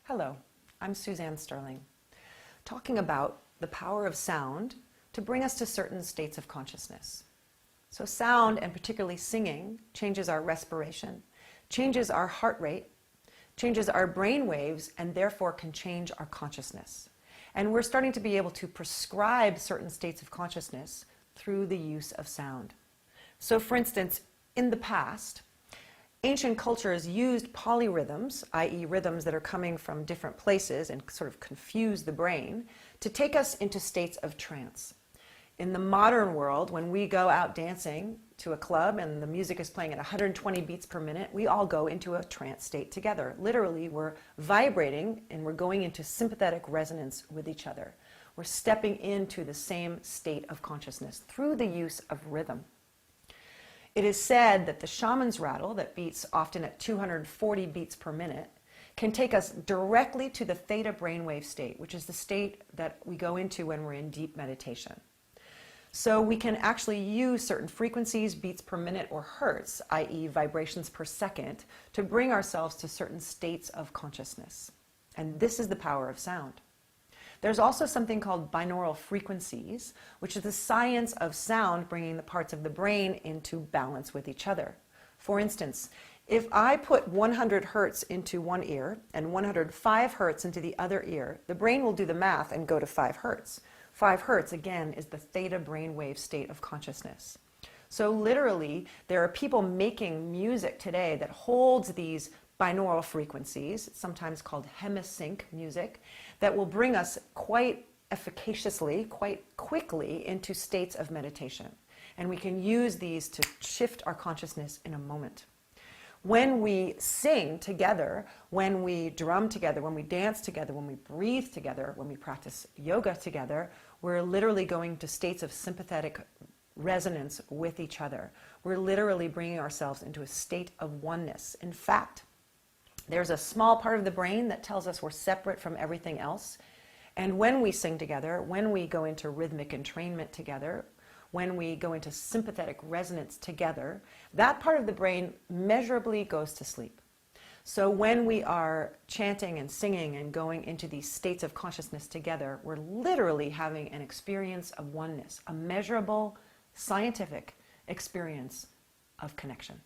Hello, I'm Suzanne Sterling, talking about the power of sound to bring us to certain states of consciousness. So sound, and particularly singing, changes our respiration, changes our heart rate, changes our brain waves, and therefore can change our consciousness. And we're starting to be able to prescribe certain states of consciousness through the use of sound. So for instance, in the past, ancient cultures used polyrhythms, i.e. rhythms that are coming from different places and sort of confuse the brain, to take us into states of trance. In the modern world, when we go out dancing to a club and the music is playing at 120 beats per minute, we all go into a trance state together. Literally, we're vibrating and we're going into sympathetic resonance with each other. We're stepping into the same state of consciousness through the use of rhythm. It is said that the shaman's rattle, that beats often at 240 beats per minute, can take us directly to the theta brainwave state, which is the state that we go into when we're in deep meditation. So we can actually use certain frequencies, beats per minute, or hertz, i.e. vibrations per second, to bring ourselves to certain states of consciousness. And this is the power of sound. There's also something called binaural frequencies, which is the science of sound bringing the parts of the brain into balance with each other. For instance, if I put 100 hertz into one ear and 105 hertz into the other ear, the brain will do the math and go to 5 hertz. 5 hertz, again, is the theta brainwave state of consciousness. So literally, there are people making music today that holds these binaural frequencies, sometimes called hemisync music, that will bring us quite efficaciously, quite quickly into states of meditation. And we can use these to shift our consciousness in a moment. When we sing together, when we drum together, when we dance together, when we breathe together, when we practice yoga together, we're literally going to states of sympathetic resonance with each other. We're literally bringing ourselves into a state of oneness. In fact, there's a small part of the brain that tells us we're separate from everything else. And when we sing together, when we go into rhythmic entrainment together, when we go into sympathetic resonance together, that part of the brain measurably goes to sleep. So when we are chanting and singing and going into these states of consciousness together, we're literally having an experience of oneness, a measurable, scientific experience of connection.